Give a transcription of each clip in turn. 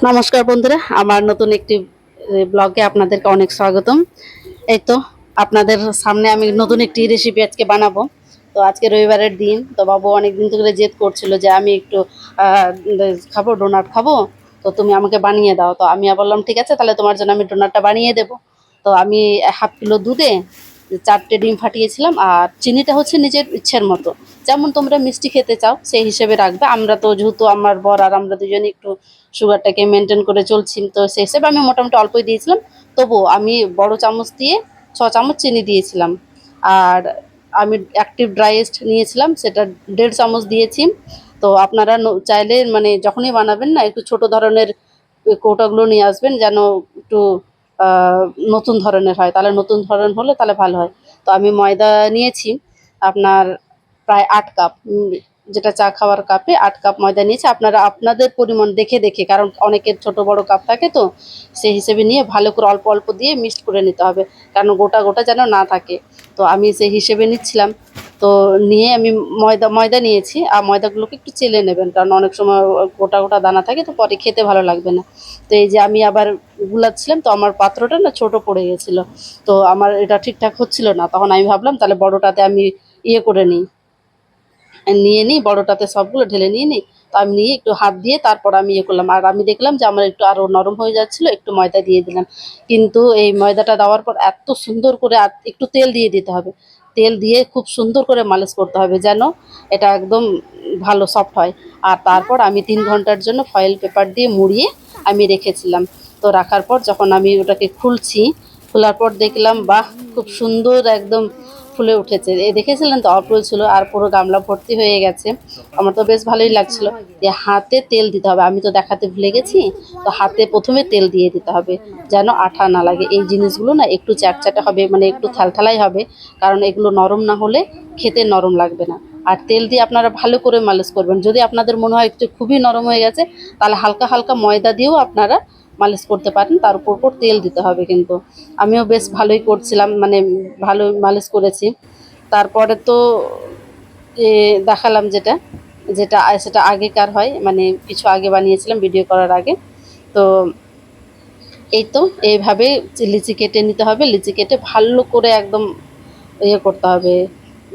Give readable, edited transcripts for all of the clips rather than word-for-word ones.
নমস্কার বন্ধুরা, আমার নতুন একটি ব্লগে আপনাদেরকে অনেক স্বাগতম। এই তো আপনাদের সামনে আমি নতুন একটি রেসিপি আজকে বানাবো। তো আজকে রবিবারের দিন, তো বাবু অনেক দিন ধরে জেদ করছিল যে আমি একটু আহ, খাবো, ডোনাট খাবো। তো তুমি আমাকে বানিয়ে দাও। তো আমি বললাম ঠিক আছে, তাহলে তোমার জন্য আমি ডোনাটটা বানিয়ে দেবো। তো আমি হাফ কিলো দুধে 4টে ডিম ফাটিয়েছিলাম, আর চিনিটা হচ্ছে নিজের ইচ্ছের মতো, যেমন তোমরা মিষ্টি খেতে চাও সেই হিসেবে রাখবে। আমরা তো যেহেতু আমার বর আর আমরা দুজনে একটু সুগারটাকে মেনটেন করে চলছি, তো সেই হিসেবে আমি মোটামুটি অল্পই দিয়েছিলাম। তবুও আমি বড় চামচ দিয়ে 6 চামচ চিনি দিয়েছিলাম। আর আমি অ্যাক্টিভ ড্রাই ইস্ট নিয়েছিলাম, সেটা 1.5 চামচ দিয়েছি। তো আপনারা চাইলে মানে যখনই বানাবেন না, একটু ছোট ধরনের কৌটাগুলো নিয়ে আসবেন, যেন একটু আহ, নতুন ধরনের হয়, তাহলে নতুন ধরনের হলে তাহলে ভালো হয়। তো আমি ময়দা নিয়েছি আপনার প্রায় 8 কাপ, যেটা চা খাওয়ার কাপে 8 কাপ ময়দা নিয়েছি। আপনারা আপনাদের পরিমাণ দেখে দেখে, কারণ অনেকের ছোট বড় কাপ থাকে, তো সেই হিসেবে নিয়ে ভালো করে অল্প অল্প দিয়ে মিক্সড করে নিতে হবে, কারণ গোটা গোটা যেন না থাকে। তো আমি সেই হিসেবে নিচ্ছিলাম। তো নিয়ে আমি ময়দা ময়দা নিয়েছি, আর ময়দাগুলোকে একটু চেলে নেবেন, কারণ অনেক সময় গোটা গোটা দানা থাকে, তো পরে খেতে ভালো লাগবে না। তো এই যে আমি আবার গুলাচ্ছিলাম, তো আমার পাত্রটা না ছোট পড়ে গেছিল। তো আমার এটা ঠিকঠাক হচ্ছিল না, তখন আমি ভাবলাম তাহলে বড়টাতে আমি করে নিই, বড়টাতে সবগুলো ঢেলে নিই। তো আমি নিয়ে একটু হাত দিয়ে তারপর আমি করলাম, আর আমি দেখলাম যে আমার একটু আরো নরম হয়ে যাচ্ছিল, একটু ময়দা দিয়ে দিলাম। কিন্তু এই ময়দাটা দেওয়ার পর এত সুন্দর করে, আর একটু তেল দিয়ে দিতে হবে। তেল দিয়ে খুব সুন্দর করে মালিশ করতে হবে, যেন এটা একদম ভালো সফট হয়। আর তারপর আমি 3 ঘন্টার জন্য ফয়েল পেপার দিয়ে মুড়িয়ে আমি রেখেছিলাম। তো রাখার পর যখন আমি ওটাকে খুলছি, খোলার পর দেখলাম বাহ, খুব সুন্দর একদম ফুলে উঠেছে। দেখেছিলেন তো, অল্প ছিল আর পুরো গামলা ভর্তি হয়ে গেছে। আমার তো বেশ ভালোই লাগছিল। যে হাতে তেল দিতে হবে, আমি তো দেখাতে ভুলে গেছি। তো হাতে প্রথমে তেল দিয়ে দিতে হবে, যেন আঠা না লাগে। এই জিনিসগুলো না একটু চ্যাটচ্যাটে হবে, মানে একটু থালথালাই হবে, কারণ এগুলো নরম না হলে খেতে নরম লাগবে না। আর তেল দিয়ে আপনারা ভালো করে মালিশ করবেন। যদি আপনাদের মনে হয় একটু খুবই নরম হয়ে গেছে, তাহলে হালকা হালকা ময়দা দিয়েও আপনারা মালিশ করতে পারেন, তার উপর তেল দিতে হবে কিন্তু। আমিও বেশ ভালোই করছিলাম, মানে ভালো মালিশ করেছি। তারপরে তো দেখালাম যেটা যেটা সেটা আগেকার হয়, মানে কিছু আগে বানিয়েছিলাম ভিডিও করার আগে। তো এই তো এইভাবে লিচি কেটে নিতে হবে। লিচি কেটে ভালো করে একদম করতে হবে,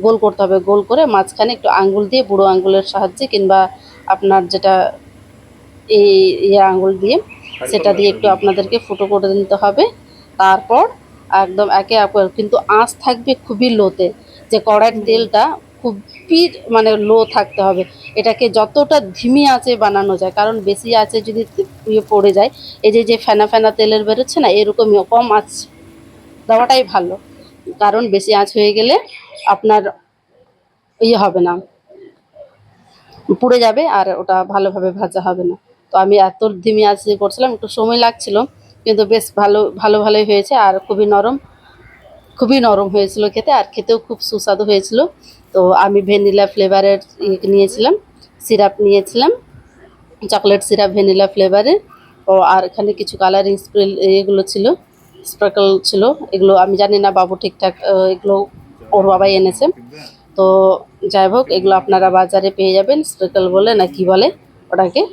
গোল করতে হবে। গোল করে মাঝখানে একটু আঙ্গুল দিয়ে, বুড়ো আঙ্গুলের সাহায্যে, কিংবা আপনার যেটা এই আঙ্গুল দিয়ে, সেটা দিয়ে একটু আপনাদেরকে ফুটো করে নিতে হবে। তারপর একদম একে অপর, কিন্তু আঁচ থাকবে খুবই লোতে, যে কড়াইয়ের তেলটা খুবই মানে লো থাকতে হবে। এটাকে যতটা ধিমি আঁচে বানানো যায়, কারণ বেশি আঁচে যদি পড়ে যায়, এই যে যে ফেনা ফেনা তেলের বেরোচ্ছে না, এরকমই কম আঁচ দেওয়াটাই ভালো। কারণ বেশি আঁচ হয়ে গেলে আপনার হবে না, পুড়ে যাবে, আর ওটা ভালোভাবে ভাজা হবে না। তো আমি এত ধিমি আঁচে করছিলাম, একটু সময় লাগছিল, কিন্তু বেশ ভালোই হয়েছে। আর খুবই নরম হয়েছিল খেতে, আর খেতেও খুব সুস্বাদু হয়েছিল। তো আমি ভ্যানিলা ফ্লেভারের নিয়েছিলাম, সিরাপ নিয়েছিলাম, চকলেট সিরাপ ভ্যানিলা ফ্লেভারের। ও আর এখানে কিছু কালারিং এগুলো ছিল, স্পার্কল ছিল। এগুলো আমি জানি না, বাবু ঠিকঠাক এগুলো ওর বাবাই এনেছে। তো যাই হোক, এগুলো আপনারা বাজারে পেয়ে যাবেন, স্পার্কল বলে না কি বলে ওটাকে,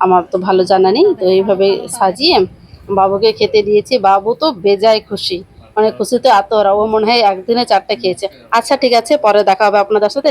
আমার তো ভালো জানা নেই। তো এইভাবে সাজিয়ে বাবুকে খেতে দিয়েছি। বাবু তো বেজায় খুশি, মানে খুশিতে আত্মহারা। ও মনে হয় একদিনে 4টে খেয়েছে। আচ্ছা ঠিক আছে, পরে দেখা হবে আপনাদের সাথে।